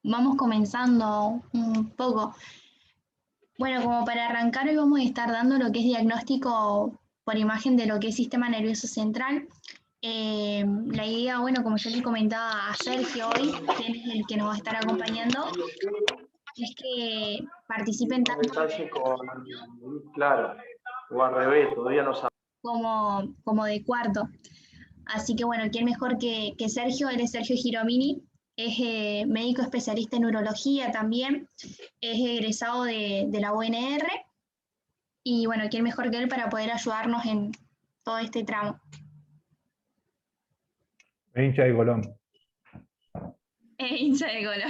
vamos comenzando un poco. Bueno, como para arrancar, hoy vamos a estar dando lo que es diagnóstico por imagen de lo que es sistema nervioso central. La idea, bueno, como yo le comentaba a Sergio hoy, que él es el que nos va a estar acompañando, es que participen Un tanto detalle con, claro, o al revés, todavía no sabemos. como de cuarto. Así que bueno, ¿quién mejor que Sergio? Él es Sergio Giromini, es médico especialista en urología también, es egresado de la UNR y bueno, ¿quién mejor que él para poder ayudarnos en todo este tramo? Hincha de Colón. Hincha de Golo.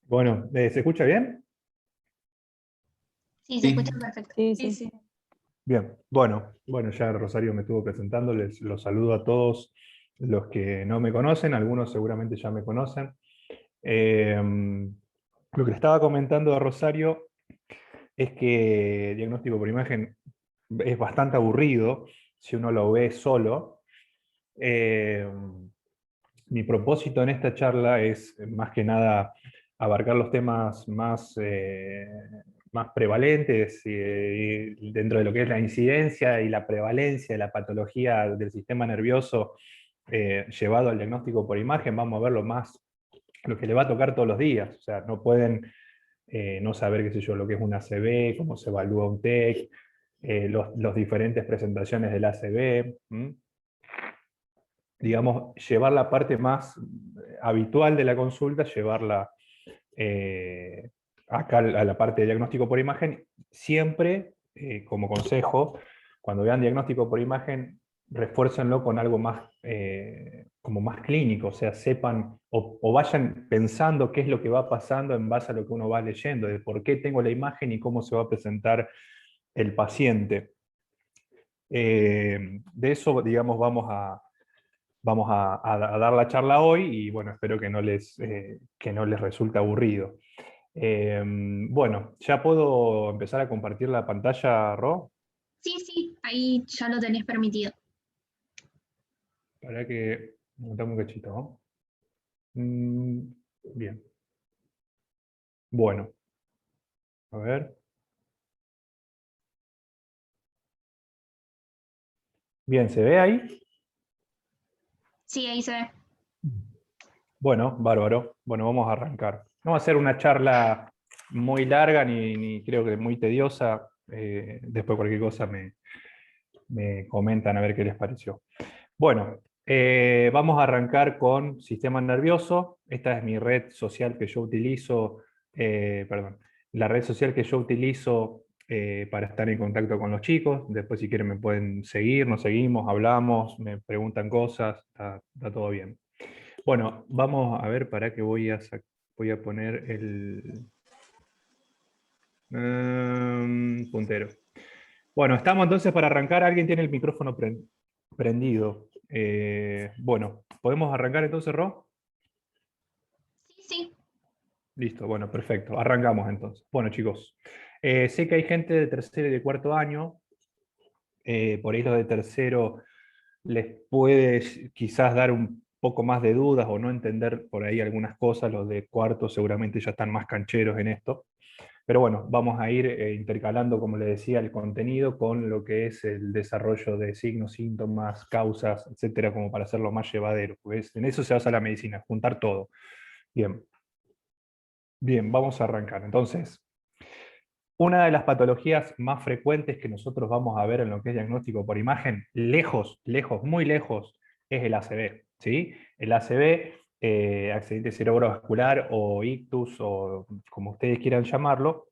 Bueno, ¿se escucha bien? Sí, se escucha perfecto. Sí. Bien, bueno, ya Rosario me estuvo presentando, los saludo a todos los que no me conocen, algunos seguramente ya me conocen. Lo que le estaba comentando a Rosario es que diagnóstico por imagen es bastante aburrido si uno lo ve solo. Mi propósito en esta charla es más que nada abarcar los temas más prevalentes dentro de lo que es la incidencia y la prevalencia de la patología del sistema nervioso llevado al diagnóstico por imagen. Vamos a ver lo que le va a tocar todos los días. O sea, no pueden no saber, qué sé yo, lo que es un ACV, cómo se evalúa un TEC, los diferentes presentaciones del ACV. Digamos, llevar la parte más habitual de la consulta, llevarla acá a la parte de diagnóstico por imagen, siempre, como consejo, cuando vean diagnóstico por imagen, refuércenlo con algo más, como más clínico, o sea, sepan o vayan pensando qué es lo que va pasando en base a lo que uno va leyendo, de por qué tengo la imagen y cómo se va a presentar el paciente. De eso, digamos, vamos a dar la charla hoy y bueno, espero que no les resulte aburrido. Bueno, ¿ya puedo empezar a compartir la pantalla, Ro? Sí, ahí ya lo tenés permitido. Para que... Dame un cachito, ¿no? Bien. Bueno, a ver. Bien, ¿se ve ahí? Sí, ahí se ve. Bueno, bárbaro. Bueno, vamos a arrancar. No va a ser una charla muy larga ni creo que muy tediosa. Después cualquier cosa me comentan a ver qué les pareció. Bueno, vamos a arrancar con sistema nervioso. Esta es mi red social que yo utilizo, perdón, la red social que yo utilizo para estar en contacto con los chicos. Después si quieren me pueden seguir, nos seguimos, hablamos, me preguntan cosas, está todo bien. Bueno, vamos a ver para qué voy a poner el puntero. Bueno, estamos entonces para arrancar. Alguien tiene el micrófono prendido. Bueno, ¿podemos arrancar entonces, Ro? Sí. Listo, bueno, perfecto. Arrancamos entonces. Bueno, chicos, sé que hay gente de tercero y de cuarto año. Por ahí los de tercero les puede quizás dar un poco más de dudas o no entender por ahí algunas cosas. Los de cuarto seguramente ya están más cancheros en esto. Pero bueno, vamos a ir intercalando, como les decía, el contenido con lo que es el desarrollo de signos, síntomas, causas, etcétera, como para hacerlo más llevadero. Pues en eso se basa la medicina, juntar todo. Bien. Bien, vamos a arrancar. Entonces, una de las patologías más frecuentes que nosotros vamos a ver en lo que es diagnóstico por imagen, muy lejos, es el ACV. ¿Sí? El ACV, accidente cerebrovascular o ictus, o como ustedes quieran llamarlo,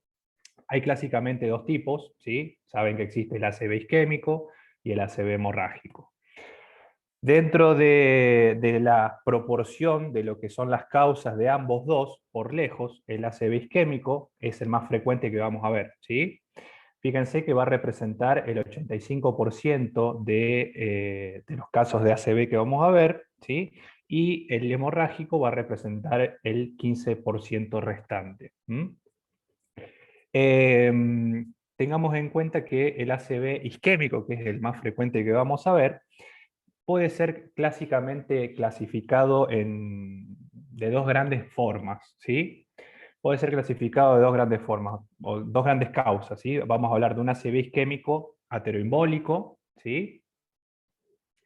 hay clásicamente dos tipos, ¿sí? Saben que existe el ACV isquémico y el ACV hemorrágico. Dentro de la proporción de lo que son las causas de ambos dos, por lejos, el ACV isquémico es el más frecuente que vamos a ver, ¿sí? Fíjense que va a representar el 85% de los casos de ACV que vamos a ver, ¿sí? Y el hemorrágico va a representar el 15% restante. Tengamos en cuenta que el ACV isquémico, que es el más frecuente que vamos a ver, puede ser clásicamente clasificado de dos grandes formas, ¿sí? Puede ser clasificado de dos grandes formas, o dos grandes causas, ¿sí? Vamos a hablar de un ACV isquémico ateroembólico, ¿sí?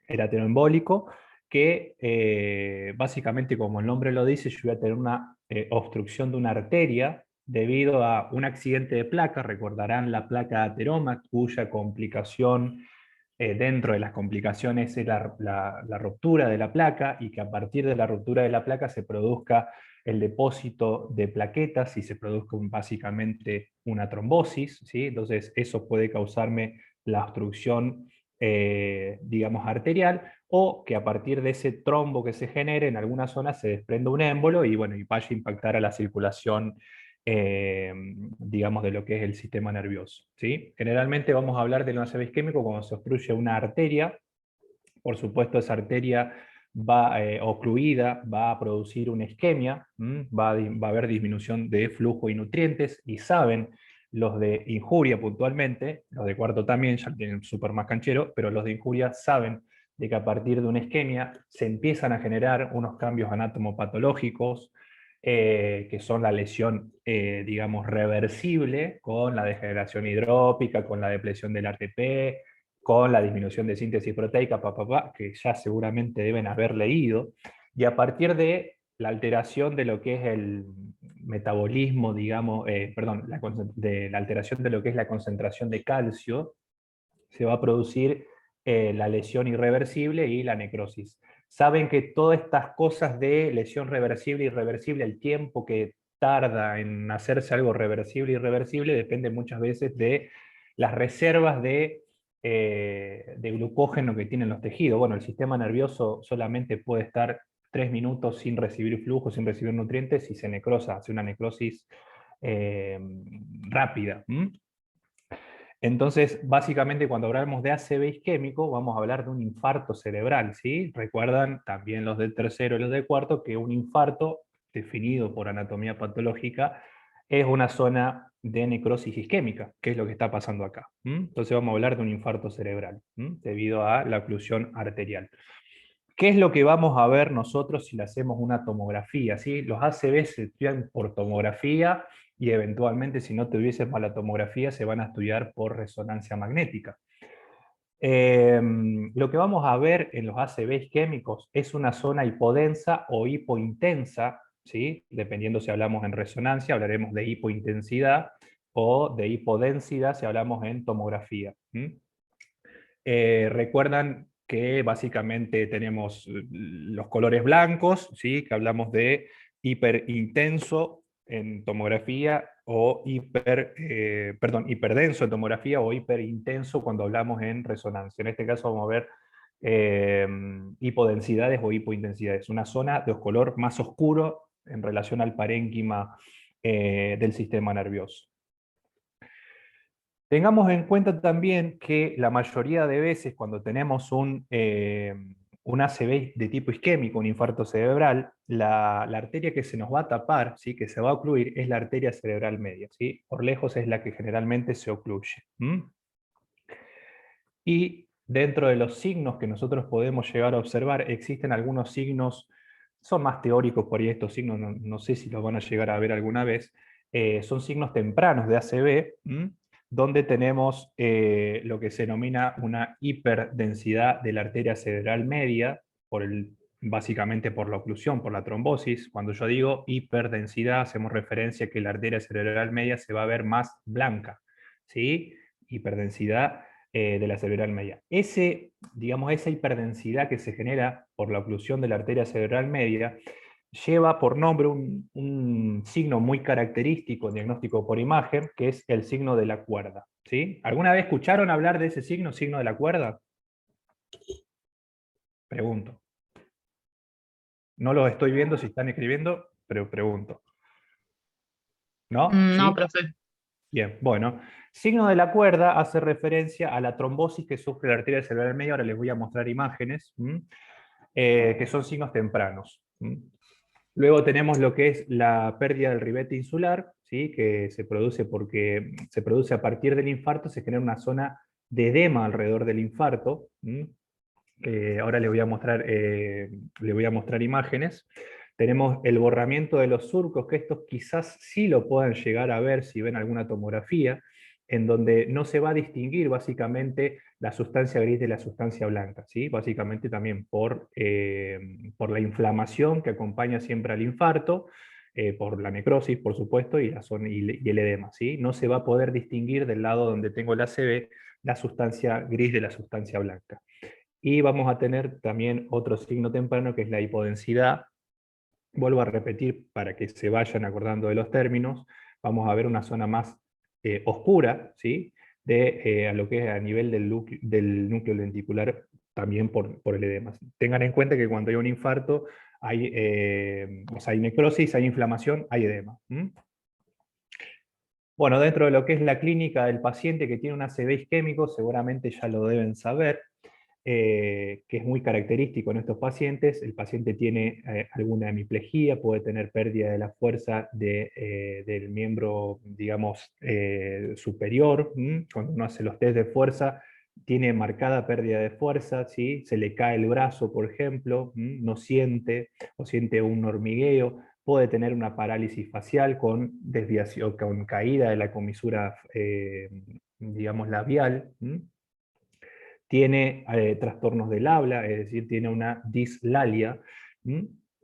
El ateroembólico, que básicamente, como el nombre lo dice, yo voy a tener una obstrucción de una arteria debido a un accidente de placa. Recordarán la placa de ateroma, cuya complicación, dentro de las complicaciones, es la ruptura de la placa, y que a partir de la ruptura de la placa se produzca el depósito de plaquetas y se produzca básicamente una trombosis, ¿sí? Entonces eso puede causarme la obstrucción, digamos, arterial, o que a partir de ese trombo que se genere en alguna zona se desprenda un émbolo y, bueno, y vaya a impactar a la circulación, digamos, de lo que es el sistema nervioso, ¿sí? Generalmente vamos a hablar del ACV isquémico cuando se obstruye una arteria. Por supuesto, esa arteria va, ocluida, va a producir una isquemia, va a haber disminución de flujo y nutrientes, y saben los de injuria puntualmente, los de cuarto también, ya tienen súper más canchero, pero los de injuria saben de que a partir de una isquemia se empiezan a generar unos cambios anatomopatológicos, que son la lesión, digamos, reversible, con la degeneración hidrópica, con la depresión del ATP, con la disminución de síntesis proteica, que ya seguramente deben haber leído, y a partir de la alteración de lo que es el metabolismo, digamos, perdón, de la alteración de lo que es la concentración de calcio, se va a producir la lesión irreversible y la necrosis. Saben que todas estas cosas de lesión reversible y irreversible, el tiempo que tarda en hacerse algo reversible y irreversible, depende muchas veces de las reservas de glucógeno que tienen los tejidos. Bueno, el sistema nervioso solamente puede estar 3 minutos sin recibir flujo, sin recibir nutrientes, y se necrosa, hace una necrosis rápida. Entonces, básicamente, cuando hablamos de ACV isquémico, vamos a hablar de un infarto cerebral, ¿sí? Recuerdan también los del tercero y los del cuarto que un infarto, definido por anatomía patológica, es una zona de necrosis isquémica, que es lo que está pasando acá. Entonces vamos a hablar de un infarto cerebral, debido a la oclusión arterial. ¿Qué es lo que vamos a ver nosotros si le hacemos una tomografía? ¿Sí? Los ACV se estudian por tomografía, y eventualmente, si no tuviésemos la tomografía, se van a estudiar por resonancia magnética. Lo que vamos a ver en los ACV isquémicos es una zona hipodensa o hipointensa, ¿sí? Dependiendo si hablamos en resonancia, hablaremos de hipointensidad, o de hipodensidad si hablamos en tomografía. Recuerdan que básicamente tenemos los colores blancos, ¿sí? Que hablamos de hiperintenso en tomografía, o hiperdenso en tomografía, o hiperintenso cuando hablamos en resonancia. En este caso vamos a ver hipodensidades o hipointensidades, una zona de color más oscuro en relación al parénquima del sistema nervioso. Tengamos en cuenta también que la mayoría de veces cuando tenemos un ACV de tipo isquémico, un infarto cerebral, la arteria que se nos va a tapar, ¿sí? Que se va a ocluir, es la arteria cerebral media, ¿sí? Por lejos es la que generalmente se ocluye. Y dentro de los signos que nosotros podemos llegar a observar, existen algunos signos, son más teóricos por ahí estos signos, no sé si los van a llegar a ver alguna vez, son signos tempranos de ACV, donde tenemos lo que se denomina una hiperdensidad de la arteria cerebral media, básicamente por la oclusión, por la trombosis. Cuando yo digo hiperdensidad, hacemos referencia a que la arteria cerebral media se va a ver más blanca, ¿sí? Hiperdensidad de la cerebral media. Digamos, esa hiperdensidad que se genera por la oclusión de la arteria cerebral media lleva por nombre un signo muy característico en diagnóstico por imagen, que es el signo de la cuerda, ¿sí? ¿Alguna vez escucharon hablar de ese signo, signo de la cuerda? Pregunto. No los estoy viendo si están escribiendo, pero pregunto. ¿No? No, ¿Sí? profe. Bien, bueno. Signo de la cuerda hace referencia a la trombosis que sufre la arteria cerebral media. Ahora les voy a mostrar imágenes, que son signos tempranos. Luego tenemos lo que es la pérdida del ribete insular, ¿sí? Que se produce porque se produce a partir del infarto, se genera una zona de edema alrededor del infarto. ahora le voy a mostrar imágenes. Tenemos el borramiento de los surcos, que estos quizás sí lo puedan llegar a ver si ven alguna tomografía, en donde no se va a distinguir básicamente la sustancia gris de la sustancia blanca, ¿sí? Básicamente también por la inflamación que acompaña siempre al infarto, por la necrosis, por supuesto, y el edema, ¿sí? No se va a poder distinguir del lado donde tengo la ACV la sustancia gris de la sustancia blanca. Y vamos a tener también otro signo temprano, que es la hipodensidad. Vuelvo a repetir para que se vayan acordando de los términos. Vamos a ver una zona más oscura, ¿sí? A lo que es a nivel del núcleo lenticular, también por el edema. Tengan en cuenta que cuando hay un infarto, hay necrosis, hay inflamación, hay edema. Bueno, dentro de lo que es la clínica del paciente que tiene un ACV isquémico, seguramente ya lo deben saber, que es muy característico en estos pacientes. El paciente tiene alguna hemiplegia, puede tener pérdida de la fuerza del miembro, digamos, superior. Cuando uno hace los test de fuerza, tiene marcada pérdida de fuerza, ¿sí? Se le cae el brazo, por ejemplo, no siente o siente un hormigueo. Puede tener una parálisis facial con desviación, con caída de la comisura, digamos, labial. Tiene trastornos del habla, es decir, tiene una dislalia.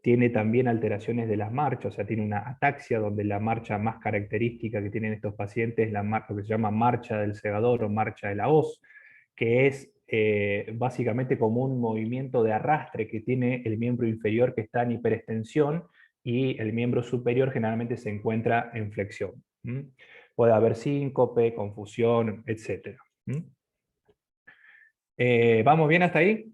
Tiene también alteraciones de las marchas, o sea, tiene una ataxia, donde la marcha más característica que tienen estos pacientes es lo que se llama marcha del segador o marcha de la hoz, que es básicamente como un movimiento de arrastre que tiene el miembro inferior, que está en hiperextensión, y el miembro superior generalmente se encuentra en flexión. Puede haber síncope, confusión, etc. ¿Vamos bien hasta ahí?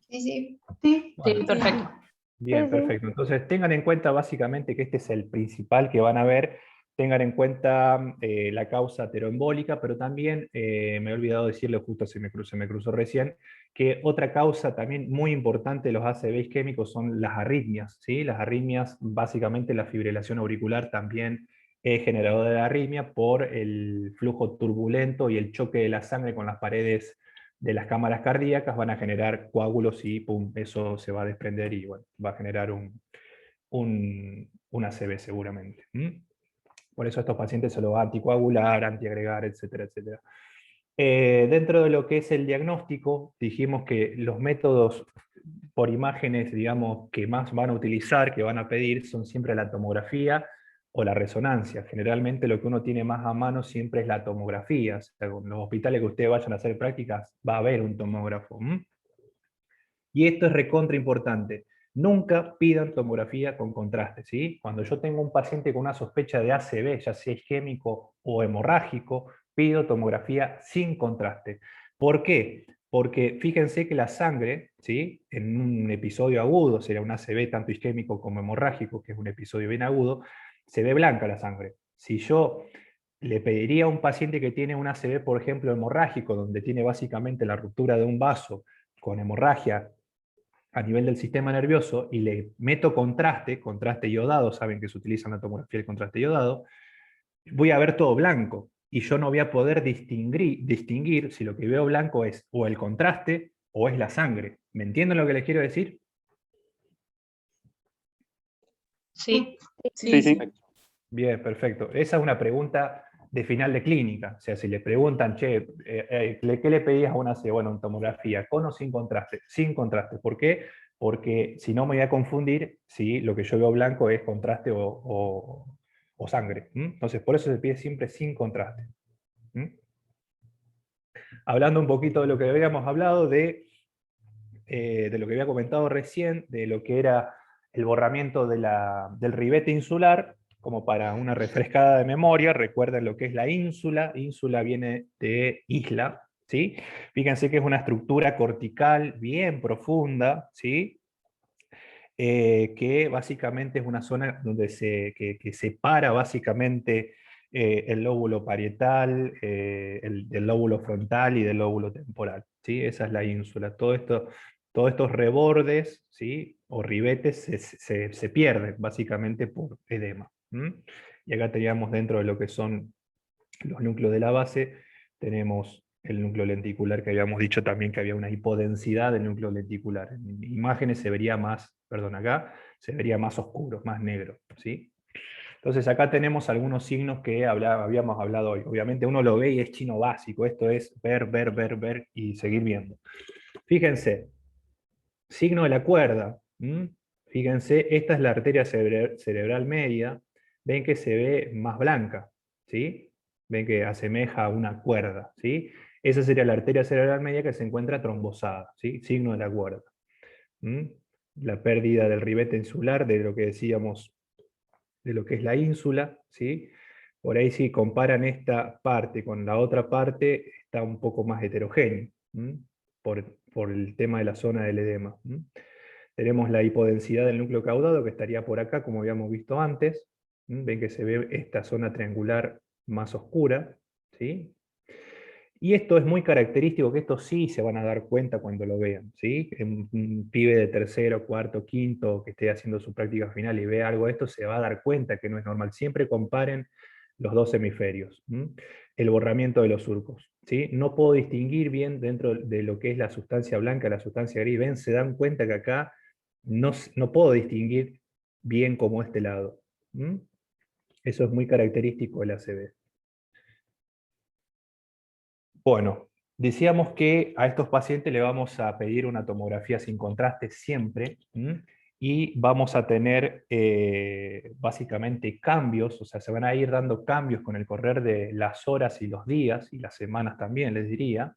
Sí, sí. Sí, Bueno, sí, perfecto. bien, Sí, sí. perfecto. Entonces tengan en cuenta básicamente que este es el principal que van a ver. Tengan en cuenta la causa ateroembólica, pero también me he olvidado decirle, justo se me cruzó recién, que otra causa también muy importante de los ACV isquémicos son las arritmias, ¿sí? Las arritmias, básicamente la fibrilación auricular también es generadora de arritmia por el flujo turbulento y el choque de la sangre con las paredes de las cámaras cardíacas. Van a generar coágulos y pum, eso se va a desprender y bueno, va a generar un ACV seguramente. Por eso a estos pacientes se los va a anticoagular, antiagregar, etcétera, etcétera. Dentro de lo que es el diagnóstico, dijimos que los métodos por imágenes, digamos, que más van a utilizar, que van a pedir, son siempre la tomografía o la resonancia. Generalmente lo que uno tiene más a mano siempre es la tomografía. O sea, en los hospitales que ustedes vayan a hacer prácticas, va a haber un tomógrafo. Y esto es recontra importante. Nunca pidan tomografía con contraste, ¿sí? Cuando yo tengo un paciente con una sospecha de ACV, ya sea isquémico o hemorrágico, pido tomografía sin contraste. ¿Por qué? Porque fíjense que la sangre, ¿sí? En un episodio agudo, sería un ACV tanto isquémico como hemorrágico, que es un episodio bien agudo, se ve blanca la sangre. Si yo le pediría a un paciente que tiene un ACV, por ejemplo, hemorrágico, donde tiene básicamente la ruptura de un vaso con hemorragia a nivel del sistema nervioso, y le meto contraste iodado, saben que se utiliza en la tomografía el contraste iodado, voy a ver todo blanco, y yo no voy a poder distinguir si lo que veo blanco es o el contraste o es la sangre. ¿Me entienden lo que les quiero decir? Sí, Sí, sí. Bien, perfecto. Esa es una pregunta de final de clínica. O sea, si le preguntan, che, ¿qué le pedías a una C? Bueno, en tomografía, ¿con o sin contraste? Sin contraste. ¿Por qué? Porque si no me voy a confundir si lo que yo veo blanco es contraste o sangre. Entonces, por eso se pide siempre sin contraste. Hablando un poquito de lo que habíamos hablado, de lo que había comentado recién, de lo que era el borramiento del ribete insular, como para una refrescada de memoria. Recuerden lo que es la ínsula. Ínsula viene de isla, ¿sí? Fíjense que es una estructura cortical bien profunda, ¿sí? Que básicamente es una zona donde que separa básicamente el lóbulo parietal, del lóbulo frontal y del lóbulo temporal, ¿sí? Esa es la ínsula. Todos estos rebordes, ¿sí? O ribetes se pierden básicamente por edema. Y acá teníamos, dentro de lo que son los núcleos de la base, tenemos el núcleo lenticular, que habíamos dicho también que había una hipodensidad del núcleo lenticular. En imágenes se vería más, perdón, acá se vería más oscuro, más negro, ¿sí? Entonces acá tenemos algunos signos que habíamos hablado hoy. Obviamente uno lo ve y es chino básico, esto es ver, ver, ver, ver y seguir viendo. Fíjense, signo de la cuerda. Fíjense, esta es la arteria cerebral media. Ven que se ve más blanca, ¿sí? Ven que asemeja a una cuerda, ¿sí? Esa sería la arteria cerebral media que se encuentra trombosada, ¿sí? Signo de la cuerda. La pérdida del ribete insular, de lo que decíamos, de lo que es la ínsula, ¿sí? Por ahí si comparan esta parte con la otra parte, está un poco más heterogéneo, por el tema de la zona del edema. Tenemos la hipodensidad del núcleo caudado, que estaría por acá, como habíamos visto antes. Ven que se ve esta zona triangular más oscura, ¿sí? Y esto es muy característico, que esto sí se van a dar cuenta cuando lo vean, ¿sí? Un pibe de tercero, cuarto, quinto, que esté haciendo su práctica final y vea algo de esto, se va a dar cuenta que no es normal. Siempre comparen los dos hemisferios. El borramiento de los surcos, ¿sí? No puedo distinguir bien dentro de lo que es la sustancia blanca, la sustancia gris. Ven, se dan cuenta que acá no puedo distinguir bien como este lado. Eso es muy característico del ACV. Bueno, decíamos que a estos pacientes le vamos a pedir una tomografía sin contraste siempre, y vamos a tener básicamente cambios, o sea, se van a ir dando cambios con el correr de las horas y los días, y las semanas también, les diría,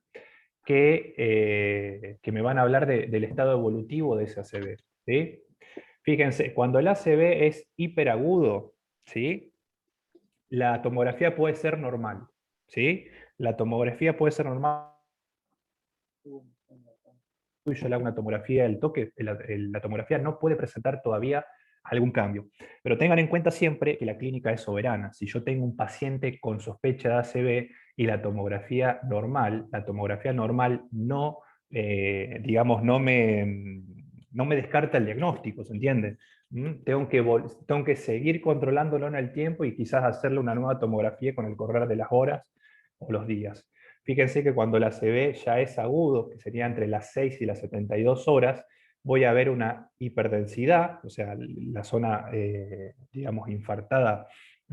que me van a hablar del estado evolutivo de ese ACV, ¿sí? Fíjense, cuando el ACV es hiperagudo, ¿sí? La tomografía puede ser normal, ¿sí? La tomografía puede ser normal. Yo le hago una tomografía del toque, la tomografía no puede presentar todavía algún cambio. Pero tengan en cuenta siempre que la clínica es soberana. Si yo tengo un paciente con sospecha de ACV y la tomografía normal no, digamos, no me descarta el diagnóstico, ¿se entiende? Tengo que seguir controlándolo en el tiempo y quizás hacerle una nueva tomografía con el correr de las horas o los días. Fíjense que cuando la ACV ya es agudo, que sería entre las 6 y las 72 horas, voy a ver una hiperdensidad, o sea, la zona, digamos, infartada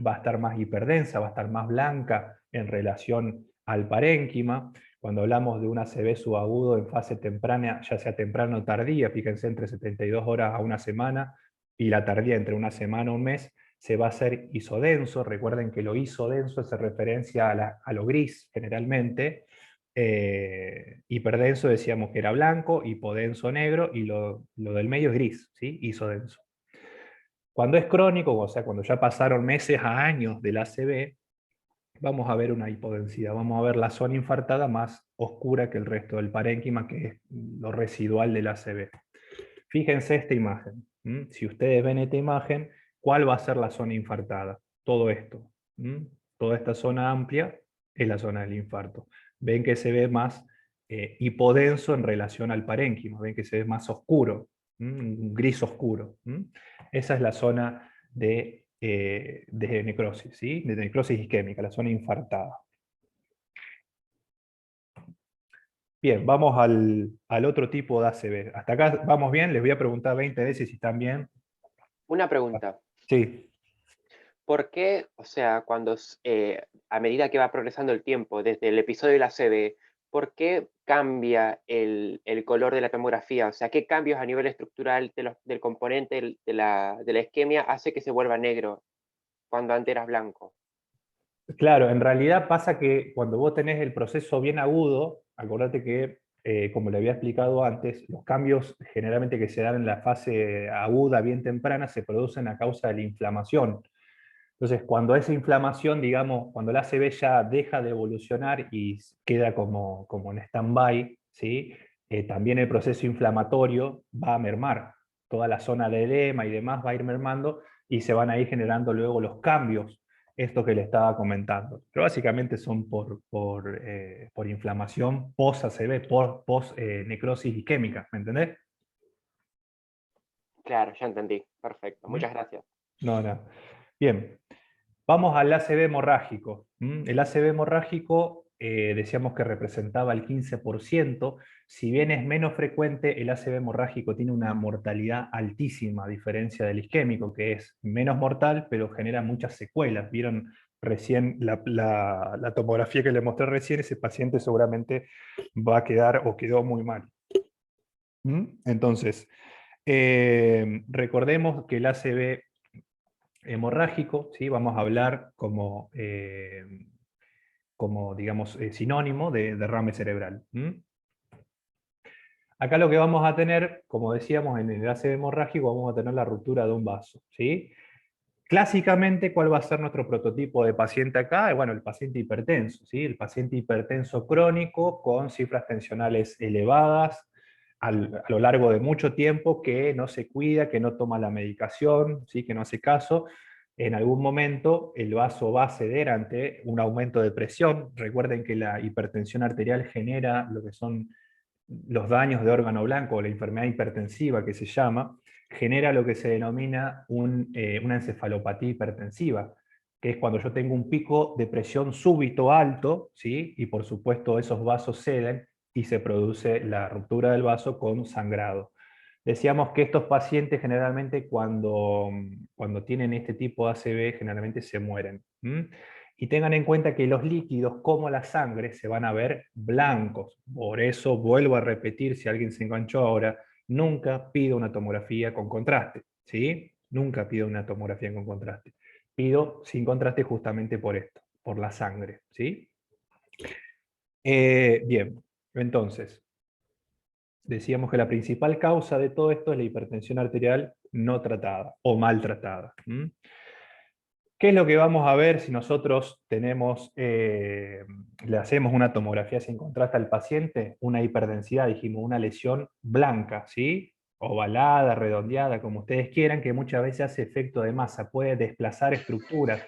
va a estar más hiperdensa, va a estar más blanca en relación al parénquima. Cuando hablamos de un ACV subagudo en fase temprana, ya sea temprana o tardía, fíjense entre 72 horas a una semana, y la tardía entre una semana o un mes, se va a hacer isodenso. Recuerden que lo isodenso hace referencia a lo gris generalmente. Hiperdenso decíamos que era blanco, hipodenso negro, y lo del medio es gris, ¿sí? Isodenso. Cuando es crónico, o sea, cuando ya pasaron meses a años del ACV, vamos a ver una hipodensidad, vamos a ver la zona infartada más oscura que el resto del parénquima, que es lo residual del ACV. Fíjense esta imagen. Si ustedes ven esta imagen, ¿cuál va a ser la zona infartada? Todo esto. Toda esta zona amplia es la zona del infarto. Ven que se ve más hipodenso en relación al parénquima, ven que se ve más oscuro, un gris oscuro. Esa es la zona de necrosis, ¿sí? De necrosis isquémica, la zona infartada. Bien, vamos al otro tipo de ACV. ¿Hasta acá vamos bien? Les voy a preguntar 20 veces si están bien. Una pregunta. Sí. ¿Por qué, o sea, a medida que va progresando el tiempo, desde el episodio de la ACV, por qué cambia el color de la tomografía? O sea, ¿qué cambios a nivel estructural del componente de la isquemia hace que se vuelva negro cuando antes era blanco? Claro, en realidad pasa que cuando vos tenés el proceso bien agudo, acordate que, como le había explicado antes, los cambios generalmente que se dan en la fase aguda bien temprana se producen a causa de la inflamación. Entonces, cuando esa inflamación, digamos, cuando la ACV ya deja de evolucionar y queda como en stand-by, ¿sí? También el proceso inflamatorio va a mermar. Toda la zona de edema y demás va a ir mermando y se van a ir generando luego los cambios, esto que le estaba comentando. Pero básicamente son por inflamación post-ACV, post-necrosis isquémica, ¿me entendés? Claro, ya entendí. Perfecto. Muchas gracias. No, no. Bien. Vamos al ACV hemorrágico. El ACV hemorrágico decíamos que representaba el 15%, si bien es menos frecuente, el ACV hemorrágico tiene una mortalidad altísima, a diferencia del isquémico, que es menos mortal, pero genera muchas secuelas. Vieron recién la tomografía que le mostré recién, ese paciente seguramente va a quedar o quedó muy mal. Entonces, recordemos que el ACV hemorrágico, ¿sí? Vamos a hablar como, digamos, sinónimo de derrame cerebral. Acá lo que vamos a tener, como decíamos, en el ACV hemorrágico vamos a tener la ruptura de un vaso, ¿sí? Clásicamente, ¿cuál va a ser nuestro prototipo de paciente acá? Bueno, el paciente hipertenso, ¿sí? El paciente hipertenso crónico con cifras tensionales elevadas a lo largo de mucho tiempo, que no se cuida, que no toma la medicación, ¿sí? Que no hace caso. En algún momento el vaso va a ceder ante un aumento de presión. Recuerden que la hipertensión arterial genera lo que son los daños de órgano blanco, o la enfermedad hipertensiva que se llama, genera lo que se denomina una encefalopatía hipertensiva, que es cuando yo tengo un pico de presión súbito alto, ¿sí? Y por supuesto esos vasos ceden y se produce la ruptura del vaso con sangrado. Decíamos que estos pacientes generalmente cuando tienen este tipo de ACV generalmente se mueren. Y tengan en cuenta que los líquidos, como la sangre, se van a ver blancos. Por eso vuelvo a repetir, si alguien se enganchó ahora, nunca pido una tomografía con contraste, ¿sí? Nunca pido una tomografía con contraste. Pido sin contraste justamente por esto, por la sangre, ¿sí? Bien, entonces, decíamos que la principal causa de todo esto es la hipertensión arterial no tratada o maltratada. ¿Qué es lo que vamos a ver si nosotros le hacemos una tomografía sin contraste al paciente? Una hiperdensidad, dijimos, una lesión blanca, ¿sí? Ovalada, redondeada, como ustedes quieran, que muchas veces hace efecto de masa, puede desplazar estructuras.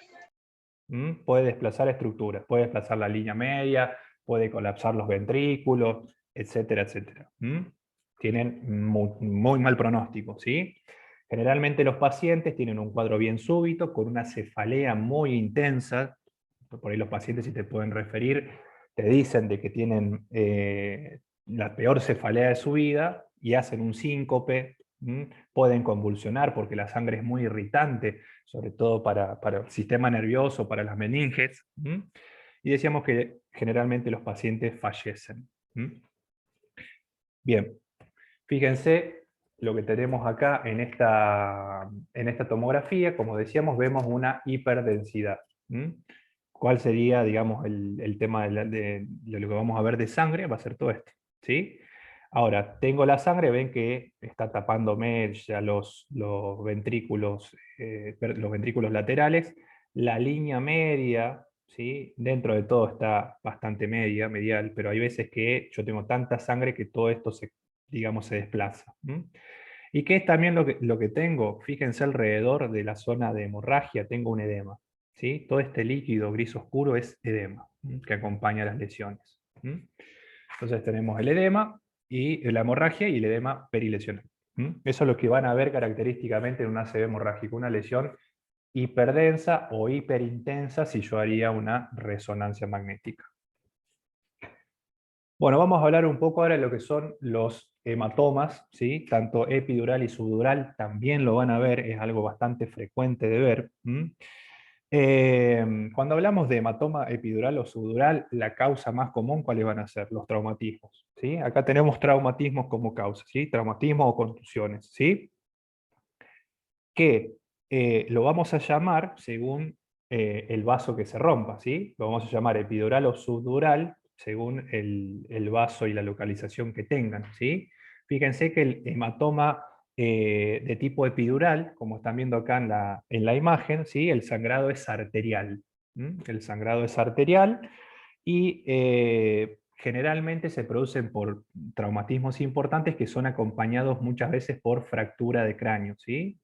Puede desplazar estructuras, puede desplazar la línea media, puede colapsar los ventrículos, etcétera, etcétera. Tienen muy mal pronóstico, ¿sí? Generalmente los pacientes tienen un cuadro bien súbito, con una cefalea muy intensa. Por ahí los pacientes, si te pueden referir, te dicen de que tienen la peor cefalea de su vida y hacen un síncope. Pueden convulsionar porque la sangre es muy irritante, sobre todo para el sistema nervioso, para las meninges. Y decíamos que generalmente los pacientes fallecen. Bien, fíjense lo que tenemos acá en esta tomografía. Como decíamos, vemos una hiperdensidad. ¿Cuál sería, digamos, el tema de lo que vamos a ver de sangre? Va a ser todo esto, ¿sí? Ahora, tengo la sangre, ven que está tapándome ya los ventrículos laterales. La línea media, ¿sí? Dentro de todo está bastante medial, pero hay veces que yo tengo tanta sangre que todo esto digamos, se desplaza. ¿Y qué es también lo que tengo? Fíjense alrededor de la zona de hemorragia, tengo un edema. ¿Sí? Todo este líquido gris oscuro es edema, que acompaña las lesiones. Entonces tenemos el edema, y la hemorragia y el edema perilesional. Eso es lo que van a ver característicamente en un ACV hemorrágico, una lesión hiperdensa o hiperintensa si yo haría una resonancia magnética. Bueno, vamos a hablar un poco ahora de lo que son los hematomas, ¿sí? Tanto epidural y subdural también lo van a ver, es algo bastante frecuente de ver. Cuando hablamos de hematoma epidural o subdural, la causa más común, ¿cuáles van a ser? Los traumatismos, ¿sí? Acá tenemos traumatismos como causa, ¿sí? Traumatismos o contusiones, ¿sí? Que lo vamos a llamar según el vaso que se rompa, ¿sí? Lo vamos a llamar epidural o subdural según el vaso y la localización que tengan, ¿sí? Fíjense que el hematoma de tipo epidural, como están viendo acá en la imagen, ¿sí? El sangrado es arterial. El sangrado es arterial y generalmente se producen por traumatismos importantes que son acompañados muchas veces por fractura de cráneo, ¿sí?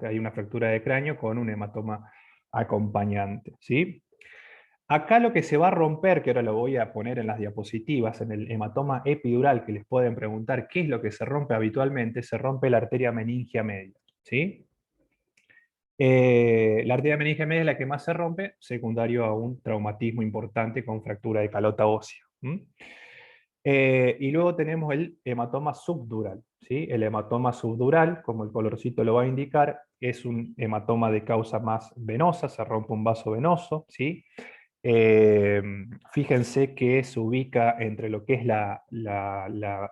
Hay una fractura de cráneo con un hematoma acompañante, ¿sí? Acá lo que se va a romper, que ahora lo voy a poner en las diapositivas, en el hematoma epidural, que les pueden preguntar qué es lo que se rompe habitualmente, se rompe la arteria meningia media, ¿sí? La arteria meningia media es la que más se rompe, secundario a un traumatismo importante con fractura de calota ósea. Y luego tenemos el hematoma subdural. ¿Sí? El hematoma subdural, como el colorcito lo va a indicar, es un hematoma de causa más venosa, se rompe un vaso venoso. ¿Sí? Fíjense que se ubica entre lo que es la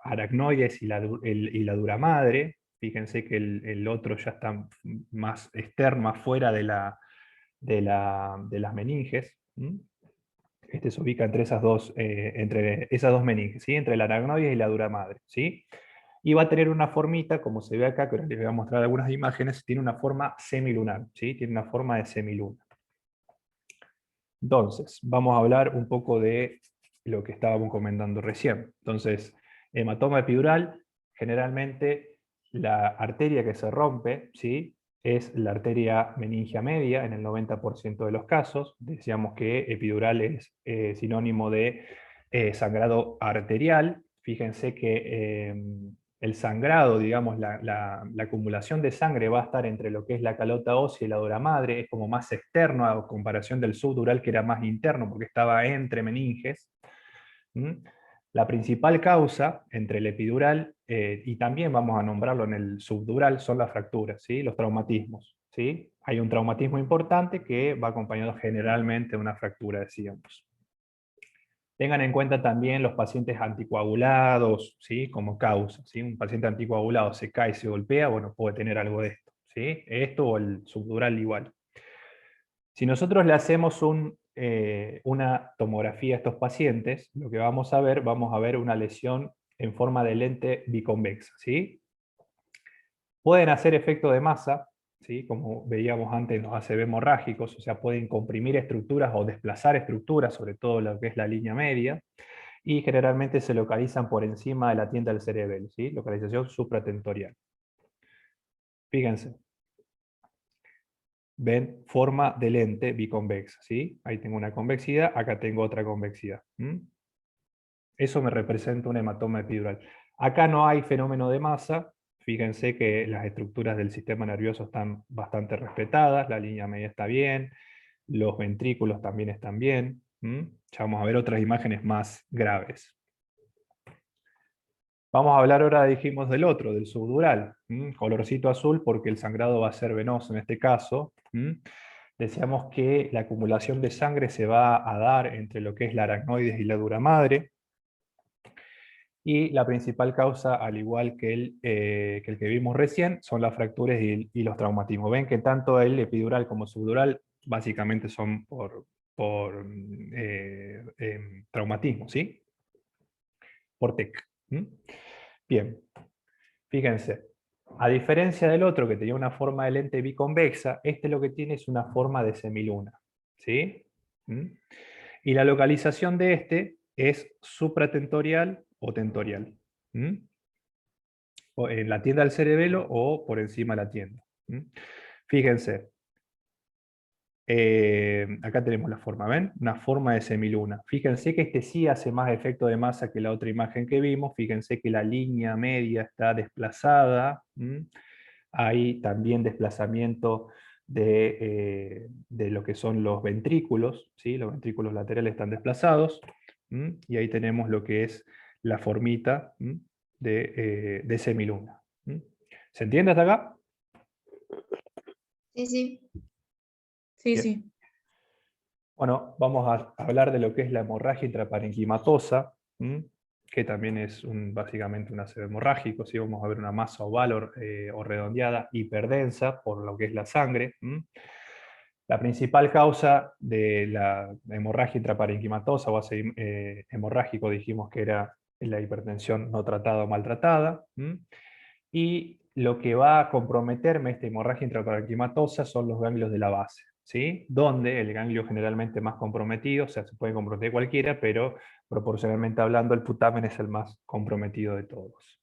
aracnoides y la dura madre. Fíjense que el otro ya está más externo, más fuera de las meninges. Este se ubica entre esas dos meninges, ¿sí? Entre la aracnoides y la dura madre. ¿Sí? Y va a tener una formita, como se ve acá, que ahora les voy a mostrar algunas imágenes, tiene una forma semilunar. ¿Sí? Tiene una forma de semiluna. Entonces, vamos a hablar un poco de lo que estábamos comentando recién. Entonces, hematoma epidural, generalmente la arteria que se rompe, ¿sí? Es la arteria meningia media en el 90% de los casos. Decíamos que epidural es sinónimo de sangrado arterial. Fíjense que el sangrado, digamos, la acumulación de sangre va a estar entre lo que es la calota ósea y la dura madre, es como más externo a comparación del subdural que era más interno porque estaba entre meninges. La principal causa entre el epidural y también vamos a nombrarlo en el subdural son las fracturas, ¿sí? Los traumatismos. ¿Sí? Hay un traumatismo importante que va acompañado generalmente de una fractura, decíamos. Tengan en cuenta también los pacientes anticoagulados, ¿sí? Como causa. ¿Sí? Un paciente anticoagulado se cae y se golpea, bueno, puede tener algo de esto. ¿Sí? Esto o el subdural igual. Si nosotros le hacemos una tomografía a estos pacientes, lo que vamos a ver una lesión en forma de lente biconvexa. ¿Sí? Pueden hacer efecto de masa, ¿sí? Como veíamos antes en los ACV hemorrágicos, o sea, pueden comprimir estructuras o desplazar estructuras, sobre todo lo que es la línea media, y generalmente se localizan por encima de la tienda del cerebelo, ¿sí? Localización supratentorial. Fíjense. Ven forma de lente biconvexa, ¿sí? Ahí tengo una convexidad, acá tengo otra convexidad. Eso me representa un hematoma epidural. Acá no hay fenómeno de masa. Fíjense que las estructuras del sistema nervioso están bastante respetadas, la línea media está bien, los ventrículos también están bien. Ya vamos a ver otras imágenes más graves. Vamos a hablar ahora, dijimos, del otro, del subdural. Colorcito azul porque el sangrado va a ser venoso en este caso. Decíamos que la acumulación de sangre se va a dar entre lo que es la aracnoides y la dura madre. Y la principal causa, al igual que el que vimos recién, son las fracturas y los traumatismos. Ven que tanto el epidural como subdural básicamente son por traumatismo, ¿sí? Por TEC. Bien, fíjense. A diferencia del otro que tenía una forma de lente biconvexa, este lo que tiene es una forma de semiluna. ¿Sí? Y la localización de este es supratentorial o tentorial. O en la tienda del cerebelo o por encima de la tienda. Fíjense. Acá tenemos la forma, ¿ven? Una forma de semiluna. Fíjense que este sí hace más efecto de masa que la otra imagen que vimos. Fíjense que la línea media está desplazada. Hay también desplazamiento de lo que son los ventrículos. ¿Sí? Los ventrículos laterales están desplazados. Y ahí tenemos lo que es la formita de semiluna. ¿Se entiende hasta acá? Sí, sí. Sí, Bien. sí. Bueno, vamos a hablar de lo que es la hemorragia intraparenquimatosa, que también es básicamente un ACV hemorrágico. ¿Sí? Vamos a ver una masa oval o redondeada hiperdensa por lo que es la sangre. La principal causa de la hemorragia intraparenquimatosa o ACV hemorrágico dijimos que era la hipertensión no tratada o maltratada. Y lo que va a comprometerme esta hemorragia intraparenquimatosa son los ganglios de la base. ¿Sí? Donde el ganglio generalmente más comprometido, o sea, se puede comprometer cualquiera, pero proporcionalmente hablando el putamen es el más comprometido de todos.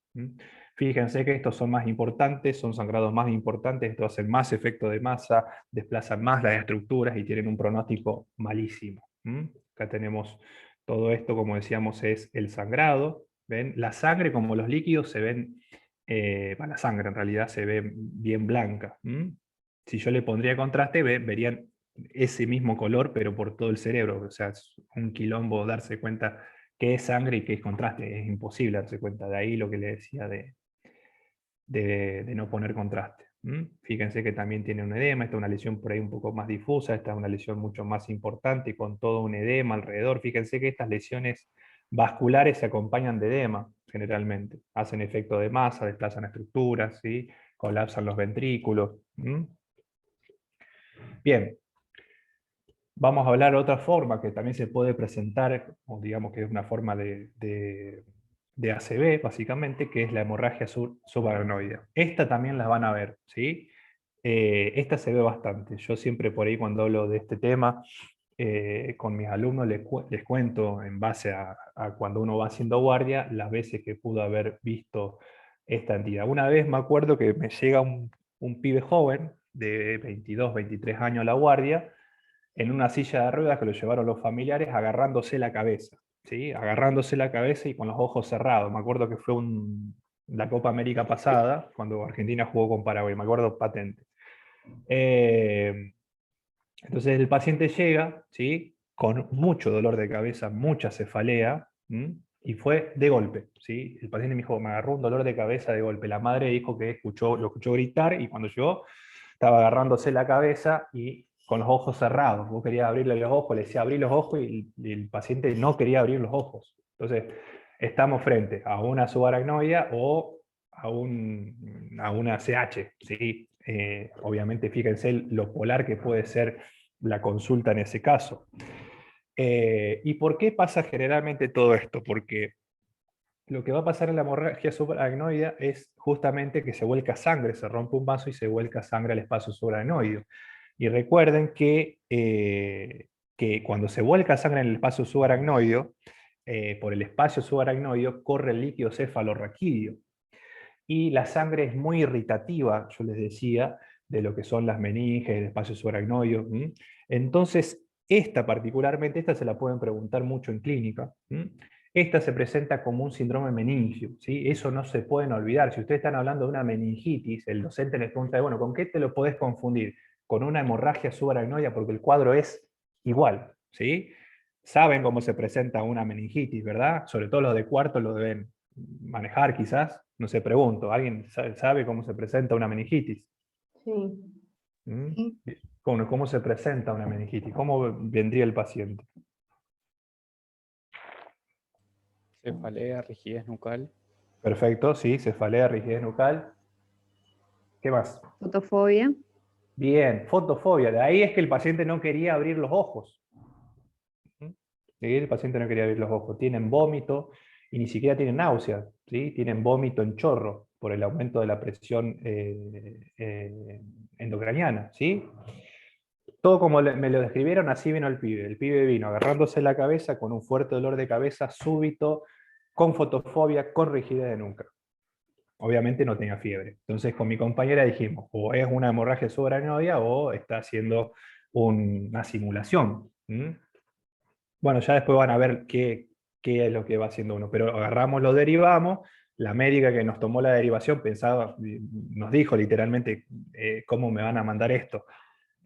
Fíjense que estos son más importantes, son sangrados más importantes, estos hacen más efecto de masa, desplazan más las estructuras y tienen un pronóstico malísimo. Acá tenemos todo esto, como decíamos, es el sangrado. ¿Ven? La sangre como los líquidos se ven, la sangre en realidad se ve bien blanca. Si yo le pondría contraste, verían ese mismo color, pero por todo el cerebro. O sea, es un quilombo darse cuenta qué es sangre y qué es contraste. Es imposible darse cuenta. De ahí lo que le decía de no poner contraste. Fíjense que también tiene un edema, esta es una lesión por ahí un poco más difusa, esta es una lesión mucho más importante con todo un edema alrededor. Fíjense que estas lesiones vasculares se acompañan de edema generalmente, hacen efecto de masa, desplazan estructuras, ¿sí? Colapsan los ventrículos. Bien, vamos a hablar de otra forma que también se puede presentar, o digamos que es una forma de ACV, básicamente, que es la hemorragia subaracnoidea. Esta también la van a ver, ¿sí? Esta se ve bastante. Yo siempre por ahí cuando hablo de este tema, con mis alumnos les cuento en base a cuando uno va haciendo guardia, las veces que pudo haber visto esta entidad. Una vez me acuerdo que me llega un pibe joven, de 22, 23 años a la guardia, en una silla de ruedas que lo llevaron los familiares agarrándose la cabeza, ¿sí? Agarrándose la cabeza y con los ojos cerrados. Me acuerdo que fue la Copa América pasada, cuando Argentina jugó con Paraguay, me acuerdo patente. Entonces el paciente llega, ¿sí? Con mucho dolor de cabeza, mucha cefalea, y fue de golpe, ¿sí? El paciente me dijo, me agarró un dolor de cabeza de golpe. La madre dijo que lo escuchó gritar, y cuando llegó estaba agarrándose la cabeza y con los ojos cerrados. Vos querías abrirle los ojos, le decía abrir los ojos, y el paciente no quería abrir los ojos. Entonces, estamos frente a una subaracnoidea o a una CH, ¿sí? Obviamente, fíjense lo polar que puede ser la consulta en ese caso. ¿Y por qué pasa generalmente todo esto? Porque lo que va a pasar en la hemorragia subaracnoidea es justamente que se vuelca sangre, se rompe un vaso y se vuelca sangre al espacio subaracnoideo. Y recuerden que cuando se vuelca sangre en el espacio subaracnoideo, por el espacio subaracnoideo corre el líquido cefalorraquídeo. Y la sangre es muy irritativa, yo les decía, de lo que son las meninges, el espacio subaracnoideo. Entonces, particularmente, esta se la pueden preguntar mucho en clínica. Esta se presenta como un síndrome meningio, ¿sí? Eso no se pueden olvidar. Si ustedes están hablando de una meningitis, el docente les pregunta, bueno, ¿con qué te lo podés confundir? Con una hemorragia subaracnoidea, porque el cuadro es igual, ¿sí? Saben cómo se presenta una meningitis, ¿verdad? Sobre todo los de cuarto lo deben manejar quizás. No sé, pregunto, ¿alguien sabe cómo se presenta una meningitis? Sí. ¿Cómo se presenta una meningitis? ¿Cómo vendría el paciente? Cefalea, rigidez nucal. Perfecto, sí, cefalea, rigidez nucal. ¿Qué más? Fotofobia. Bien, fotofobia. De ahí es que el paciente no quería abrir los ojos. El paciente no quería abrir los ojos. Tienen vómito y ni siquiera tienen náuseas, ¿sí? Tienen vómito en chorro por el aumento de la presión endocraniana, ¿sí? Todo como me lo describieron, así vino el pibe. El pibe vino agarrándose la cabeza con un fuerte dolor de cabeza súbito, con fotofobia, con rigidez de nuca. Obviamente no tenía fiebre. Entonces con mi compañera dijimos, o es una hemorragia subaracnoidea o está haciendo una simulación. Bueno, ya después van a ver qué es lo que va haciendo uno, pero agarramos, lo derivamos. La médica que nos tomó la derivación pensaba, nos dijo literalmente, ¿cómo me van a mandar esto?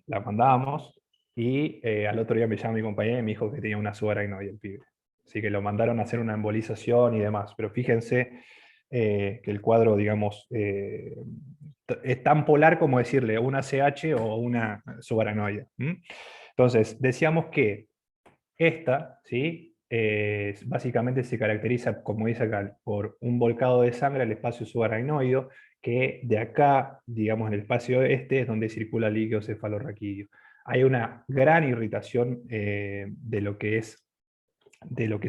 La mandamos y al otro día me llama mi compañera y me dijo que tenía una subaracnoidea el pibe. Así que lo mandaron a hacer una embolización y demás. Pero fíjense que el cuadro, digamos, es tan polar como decirle una CH o una subaracnoidea. Entonces, decíamos que esta, ¿sí? Básicamente se caracteriza, como dice acá, por un volcado de sangre al espacio subaracnoideo, que de acá, digamos, en el espacio este, es donde circula el líquido cefalorraquídeo. Hay una gran irritación de lo que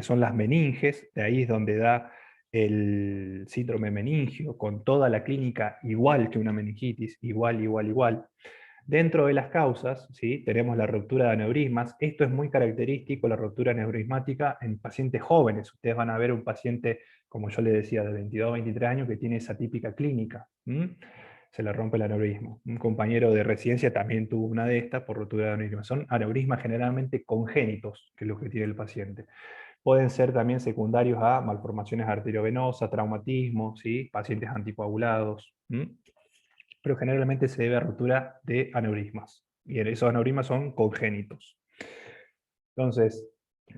son las meninges, de ahí es donde da el síndrome meningio, con toda la clínica igual que una meningitis, igual, igual, igual. Dentro de las causas, ¿sí? Tenemos la ruptura de aneurismas. Esto es muy característico, la ruptura aneurismática en pacientes jóvenes. Ustedes van a ver un paciente, como yo les decía, de 22 a 23 años que tiene esa típica clínica. Se le rompe el aneurisma. Un compañero de residencia también tuvo una de estas por ruptura de aneurisma. Son aneurismas generalmente congénitos, que es lo que tiene el paciente. Pueden ser también secundarios a malformaciones arteriovenosas, traumatismo, ¿sí? Pacientes anticoagulados. pero generalmente se debe a rotura de aneurismas. Y esos aneurismas son congénitos. Entonces,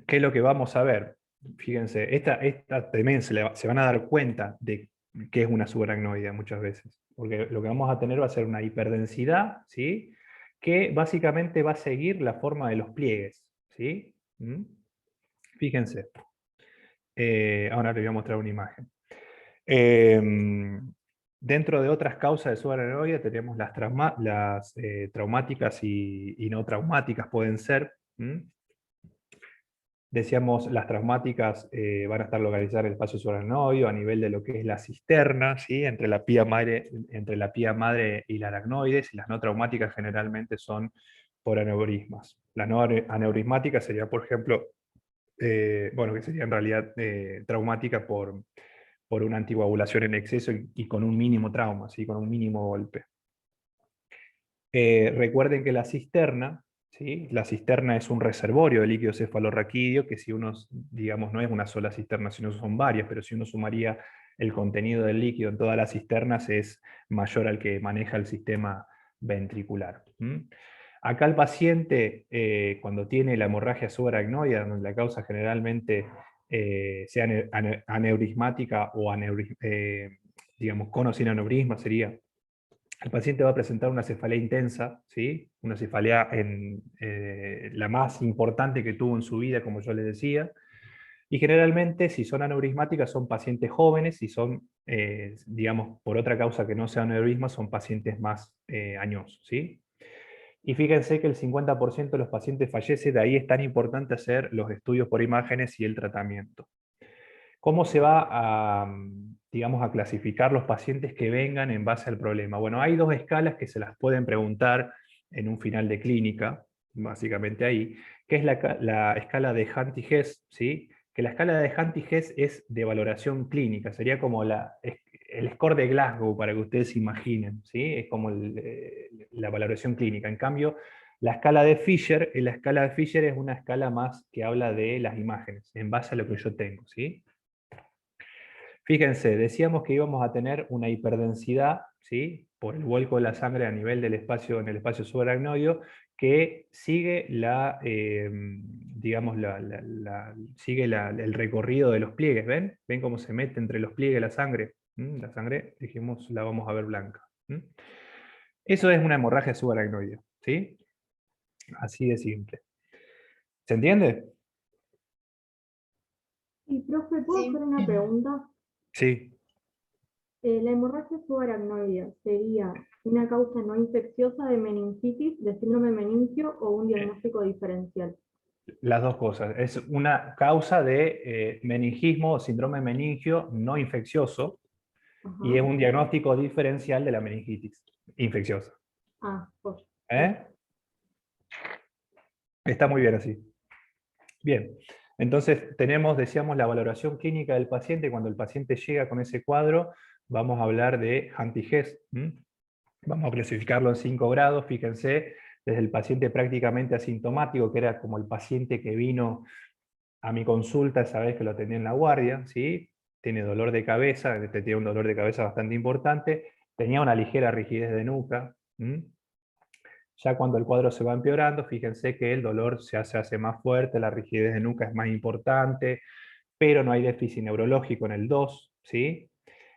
¿qué es lo que vamos a ver? Fíjense, esta también se van a dar cuenta de que es una subaracnoidea muchas veces, porque lo que vamos a tener va a ser una hiperdensidad, ¿sí? Que básicamente va a seguir la forma de los pliegues, ¿sí? ¿Mm? Fíjense. Ahora les voy a mostrar una imagen. Dentro de otras causas de subaracnoidea tenemos las traumáticas y no traumáticas pueden ser. Decíamos, las traumáticas van a estar localizadas en el espacio subaracnoideo a nivel de lo que es la cisterna, ¿sí? entre la pía madre y la aracnoides, y las no traumáticas generalmente son por aneurismas. Las no aneurismáticas sería, por ejemplo, bueno, que sería en realidad traumática por una anticoagulación en exceso y con un mínimo trauma, ¿sí? Con un mínimo golpe. Recuerden que la cisterna, ¿sí? La cisterna es un reservorio de líquido cefalorraquídeo, que si uno, digamos, no es una sola cisterna, sino son varias, pero si uno sumaría el contenido del líquido en todas las cisternas es mayor al que maneja el sistema ventricular. Acá el paciente, cuando tiene la hemorragia subaracnoidea, donde la causa generalmente sea aneurismática o digamos, con o sin aneurisma, sería el paciente va a presentar una cefalea intensa, ¿sí? Una cefalea la más importante que tuvo en su vida, como yo les decía. Y generalmente, si son aneurismáticas, son pacientes jóvenes, si son, digamos, por otra causa que no sea aneurisma, son pacientes más añosos, ¿sí? Y fíjense que el 50% de los pacientes fallece, de ahí es tan importante hacer los estudios por imágenes y el tratamiento. ¿Cómo se va a, digamos, a clasificar los pacientes que vengan en base al problema? Bueno, hay dos escalas que se las pueden preguntar en un final de clínica, básicamente ahí, que es la escala de Hanti-Hess, ¿sí? Que la escala de Hanti-Hess es de valoración clínica, sería como el score de Glasgow, para que ustedes se imaginen, ¿sí? Es como la valoración clínica. En cambio, la escala de Fisher es una escala más que habla de las imágenes, en base a lo que yo tengo, ¿sí? Fíjense, decíamos que íbamos a tener una hiperdensidad, ¿sí? Por el vuelco de la sangre a nivel del espacio, en el espacio subaracnoideo, que sigue digamos, sigue el recorrido de los pliegues, ¿ven? ¿Ven cómo se mete entre los pliegues la sangre? La sangre, dijimos, la vamos a ver blanca. Eso es una hemorragia subaracnoidea, ¿sí? Así de simple. ¿Se entiende? Y profe, ¿puedo hacer una pregunta? Sí. La hemorragia subaracnoidea sería una causa no infecciosa de meningitis, de síndrome meningio o un diagnóstico diferencial. Las dos cosas. Es una causa de meningismo o síndrome meningio no infeccioso, Ajá. y es un diagnóstico diferencial de la meningitis infecciosa. Ah, pues. Está muy bien así. Bien, entonces decíamos, la valoración clínica del paciente. Cuando el paciente llega con ese cuadro, vamos a hablar de Hanti-Hess. Vamos a clasificarlo en 5 grados, fíjense, desde el paciente prácticamente asintomático, que era como el paciente que vino a mi consulta esa vez que lo atendí en la guardia, ¿sí? Tiene dolor de cabeza, tiene un dolor de cabeza bastante importante, tenía una ligera rigidez de nuca. Ya cuando el cuadro se va empeorando, fíjense que el dolor se hace más fuerte, la rigidez de nuca es más importante, pero no hay déficit neurológico en el 2, ¿sí?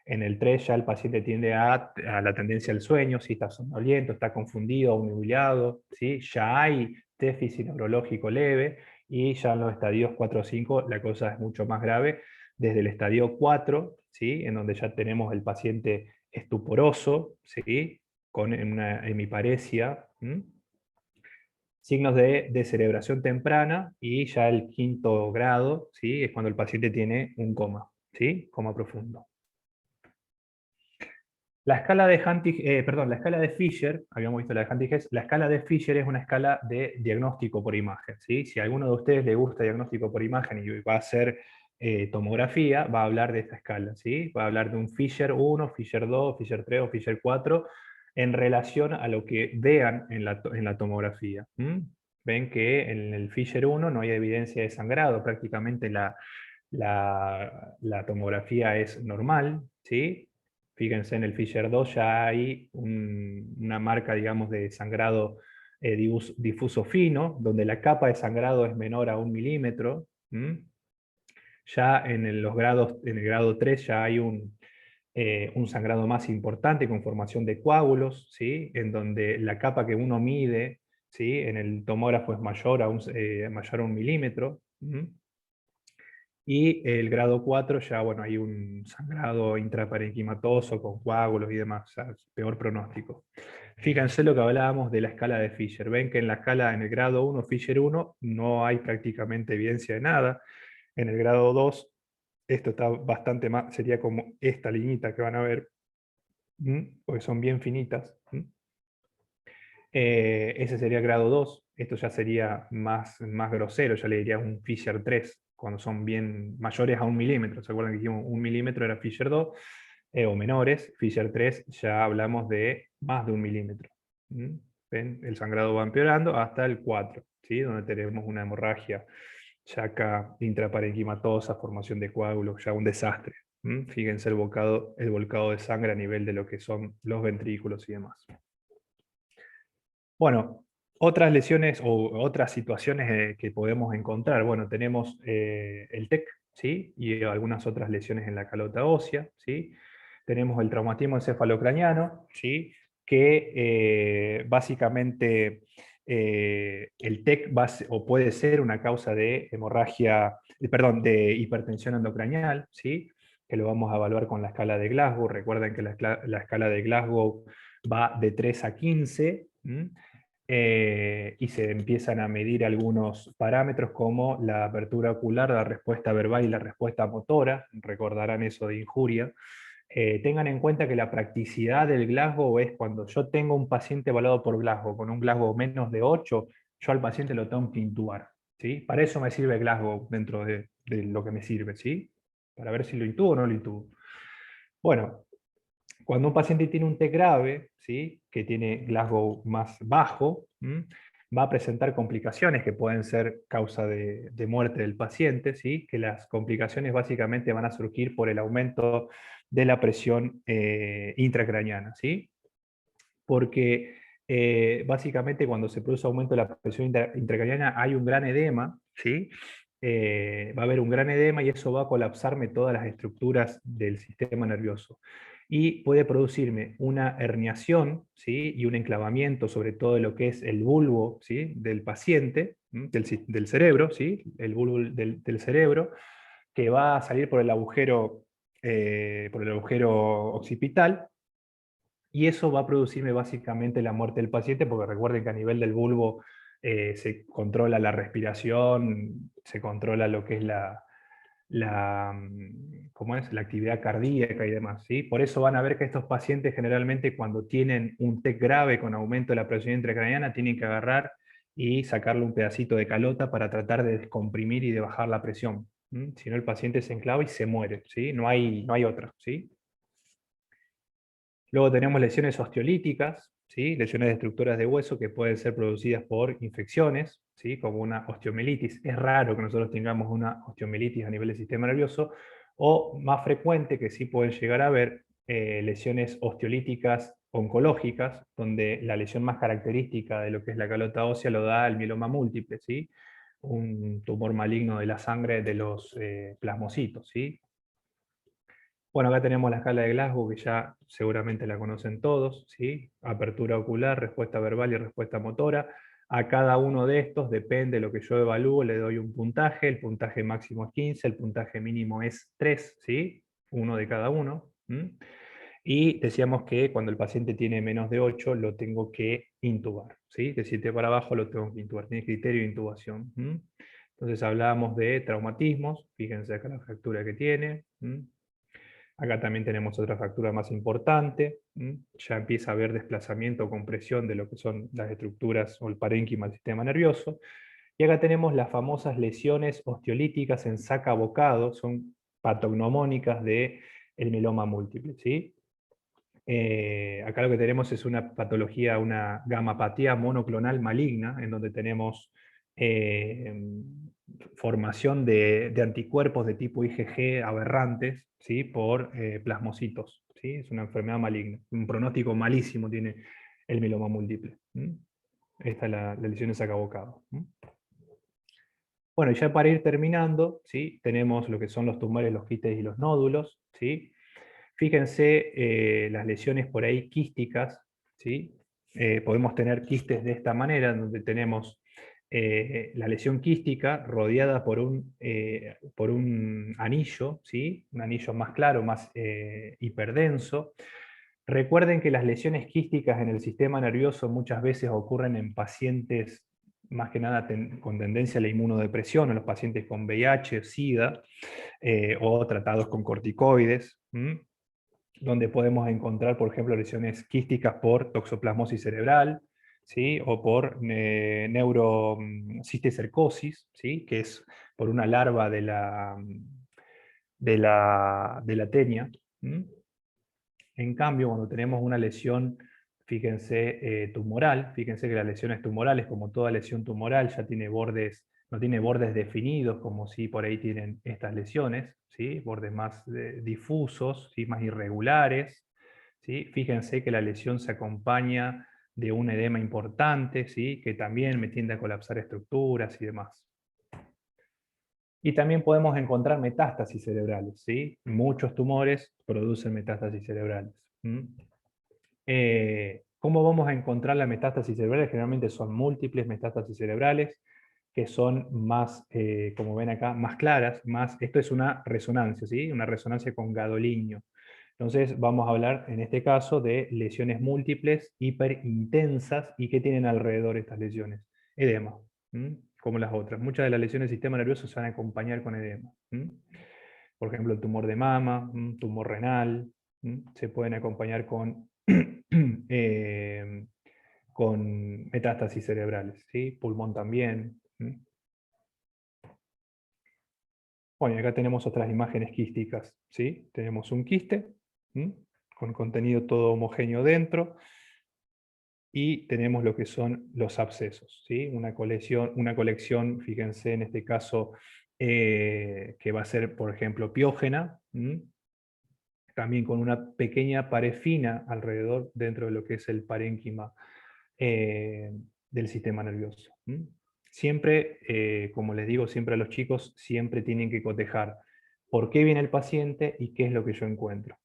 En el 3 ya el paciente tiende a la tendencia al sueño, si está somnoliento, está confundido, nublado, ¿sí? Ya hay déficit neurológico leve, y ya en los estadios 4 o 5 la cosa es mucho más grave. Desde el estadio 4, ¿sí? En donde ya tenemos el paciente estuporoso, ¿sí? Con una hemiparesia, signos de descerebración temprana, y ya el 5.º grado, ¿sí? Es cuando el paciente tiene un coma, ¿sí? Coma profundo. La escala de la escala de Fisher, habíamos visto la de Hanti-Hess, la escala de Fisher es una escala de diagnóstico por imagen, ¿sí? Si a alguno de ustedes le gusta diagnóstico por imagen y va a hacer tomografía, va a hablar de esta escala, ¿sí? Va a hablar de un Fisher 1, Fisher 2, Fisher 3 o Fisher 4 en relación a lo que vean en la tomografía. Ven que en el Fisher 1 no hay evidencia de sangrado, prácticamente la tomografía es normal, ¿sí? Fíjense, en el Fisher 2 ya hay una marca, digamos, de sangrado difuso fino, donde la capa de sangrado es menor a 1 milímetro. Ya en en el grado 3 ya hay un sangrado más importante con formación de coágulos, ¿sí? En donde la capa que uno mide, ¿sí? En el tomógrafo es mayor a 1 milímetro. Y el grado 4 ya, bueno, hay un sangrado intraparenquimatoso con coágulos y demás, o sea, peor pronóstico. Fíjense lo que hablábamos de la escala de Fisher. Ven que en la escala, en el grado 1, Fisher 1, no hay prácticamente evidencia de nada. En el grado 2, esto está bastante más, sería como esta liñita que van a ver, porque son bien finitas. Ese sería el grado 2. Esto ya sería más grosero, ya le diría un Fisher 3, cuando son bien mayores a 1 milímetro. ¿Se acuerdan que dijimos 1 milímetro era Fisher 2? O menores, Fisher 3 ya hablamos de más de 1 milímetro. ¿Ven? El sangrado va empeorando hasta el 4, ¿sí? Donde tenemos una hemorragia ya acá intraparenquimatosa, formación de coágulos, ya un desastre. Fíjense el volcado de sangre a nivel de lo que son los ventrículos y demás. Bueno, otras lesiones o otras situaciones que podemos encontrar. Bueno, tenemos el TEC, ¿sí? Y algunas otras lesiones en la calota ósea, ¿sí? Tenemos el traumatismo encefalocraniano, ¿sí? Que básicamente el TEC o puede ser una causa de hemorragia, de hipertensión endocranial, ¿sí? Que lo vamos a evaluar con la escala de Glasgow. Recuerden que la escala de Glasgow va de 3 a 15, y se empiezan a medir algunos parámetros como la apertura ocular, la respuesta verbal y la respuesta motora. Recordarán eso de injuria. Tengan en cuenta que la practicidad del Glasgow es cuando yo tengo un paciente evaluado por Glasgow con un Glasgow menos de 8, yo al paciente lo tengo que intubar, ¿sí? Para eso me sirve Glasgow dentro de lo que me sirve, ¿sí? Para ver si lo intubo o no lo intubo. Bueno, cuando un paciente tiene un TEC grave, ¿sí? Que tiene Glasgow más bajo, va a presentar complicaciones que pueden ser causa de muerte del paciente, ¿sí? Que las complicaciones básicamente van a surgir por el aumento de la presión intracraniana, ¿sí? Porque básicamente cuando se produce aumento de la presión intracraniana hay un gran edema, ¿sí? Va a haber un gran edema y eso va a colapsarme todas las estructuras del sistema nervioso. Y puede producirme una herniación, ¿sí? Y un enclavamiento sobre todo de lo que es el bulbo, ¿sí? Del paciente, del cerebro, ¿sí? El bulbo del cerebro, que va a salir por el agujero occipital, y eso va a producirme básicamente la muerte del paciente, porque recuerden que a nivel del bulbo se controla la respiración, se controla lo que es ¿cómo es? La actividad cardíaca y demás, ¿sí? Por eso van a ver que estos pacientes generalmente cuando tienen un TEC grave con aumento de la presión intracraniana tienen que agarrar y sacarle un pedacito de calota para tratar de descomprimir y de bajar la presión. Si no, el paciente se enclava y se muere, ¿sí? No hay otra, ¿sí? Luego tenemos lesiones osteolíticas, ¿sí? Lesiones de estructuras de hueso que pueden ser producidas por infecciones, ¿sí? Como una osteomielitis. Es raro que nosotros tengamos una osteomielitis a nivel del sistema nervioso, o más frecuente que sí pueden llegar a haber lesiones osteolíticas oncológicas, donde la lesión más característica de lo que es la calota ósea lo da el mieloma múltiple, ¿sí? Un tumor maligno de la sangre de los plasmocitos, ¿sí? Bueno, acá tenemos la escala de Glasgow, que ya seguramente la conocen todos, ¿sí? Apertura ocular, respuesta verbal y respuesta motora. A cada uno de estos, depende de lo que yo evalúo, le doy un puntaje. El puntaje máximo es 15, el puntaje mínimo es 3, ¿sí? Uno de cada uno. Y decíamos que cuando el paciente tiene menos de 8, lo tengo que intubar, ¿sí? De 7 para abajo lo tengo que intubar, tiene criterio de intubación. Entonces hablábamos de traumatismos, fíjense acá la fractura que tiene. Acá también tenemos otra fractura más importante, ya empieza a haber desplazamiento o compresión de lo que son las estructuras o el parénquima del sistema nervioso. Y acá tenemos las famosas lesiones osteolíticas en saca bocado, son patognomónicas del mieloma múltiple, ¿sí? Acá lo que tenemos es una patología, una gamapatía monoclonal maligna, en donde tenemos formación de anticuerpos de tipo IgG aberrantes, ¿sí? Por plasmocitos, ¿sí? Es una enfermedad maligna. Un pronóstico malísimo tiene el mieloma múltiple. Esta es la lesión de saca bocado. Bueno, ya para ir terminando, ¿sí? Tenemos lo que son los tumores, los quistes y los nódulos, ¿sí? Fíjense las lesiones por ahí quísticas, ¿sí? Podemos tener quistes de esta manera, donde tenemos la lesión quística rodeada por un anillo, ¿sí? Un anillo más claro, más hiperdenso. Recuerden que las lesiones quísticas en el sistema nervioso muchas veces ocurren en pacientes más que nada con tendencia a la inmunodepresión, en los pacientes con VIH, SIDA, o tratados con corticoides, donde podemos encontrar, por ejemplo, lesiones quísticas por toxoplasmosis cerebral, ¿sí? O por neurocisticercosis, ¿sí? Que es por una larva de la tenia. En cambio, cuando tenemos una lesión, fíjense, tumoral, fíjense que las lesiones tumorales, como toda lesión tumoral, ya tiene bordes, no tiene bordes definidos, como si por ahí tienen estas lesiones, ¿sí? Bordes más difusos, ¿sí? Más irregulares, ¿sí? Fíjense que la lesión se acompaña de un edema importante, ¿sí? Que también me tiende a colapsar estructuras y demás. Y también podemos encontrar metástasis cerebrales, ¿sí? Muchos tumores producen metástasis cerebrales. ¿Cómo vamos a encontrar la metástasis cerebral? Generalmente son múltiples metástasis cerebrales, que son más, como ven acá, más claras. Esto es una resonancia, ¿sí? Una resonancia con gadolínio. Entonces vamos a hablar, en este caso, de lesiones múltiples, hiperintensas, y ¿qué tienen alrededor estas lesiones? Edema. Como las otras. Muchas de las lesiones del sistema nervioso se van a acompañar con edema. Por ejemplo, el tumor de mama, tumor renal, se pueden acompañar con metástasis cerebrales, ¿sí? Pulmón también. Bueno, y acá tenemos otras imágenes quísticas, ¿sí? Tenemos un quiste, con contenido todo homogéneo dentro, y tenemos lo que son los abscesos, ¿sí? Una colección, fíjense en este caso, que va a ser, por ejemplo, piógena, también con una pequeña pared fina alrededor dentro de lo que es el parénquima del sistema nervioso. Siempre, como les digo siempre a los chicos, siempre tienen que cotejar por qué viene el paciente y qué es lo que yo encuentro.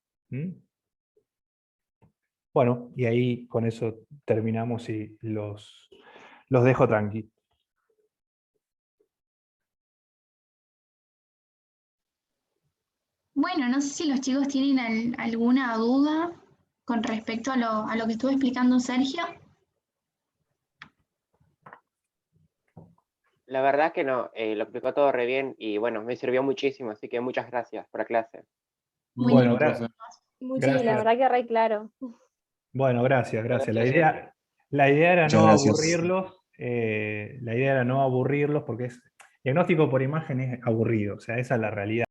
Bueno, y ahí con eso terminamos y los dejo tranqui. Bueno, no sé si los chicos tienen alguna duda con respecto a lo que estuvo explicando Sergio. La verdad que no, lo explicó todo re bien y bueno, me sirvió muchísimo, así que muchas gracias por la clase. Bueno, Buenísimo. gracias. Sí, la verdad que re claro. Bueno, gracias. La Gracias, idea era Muchas no gracias. aburrirlos. La idea era no aburrirlos porque diagnóstico por imagen es aburrido, o sea, esa es la realidad.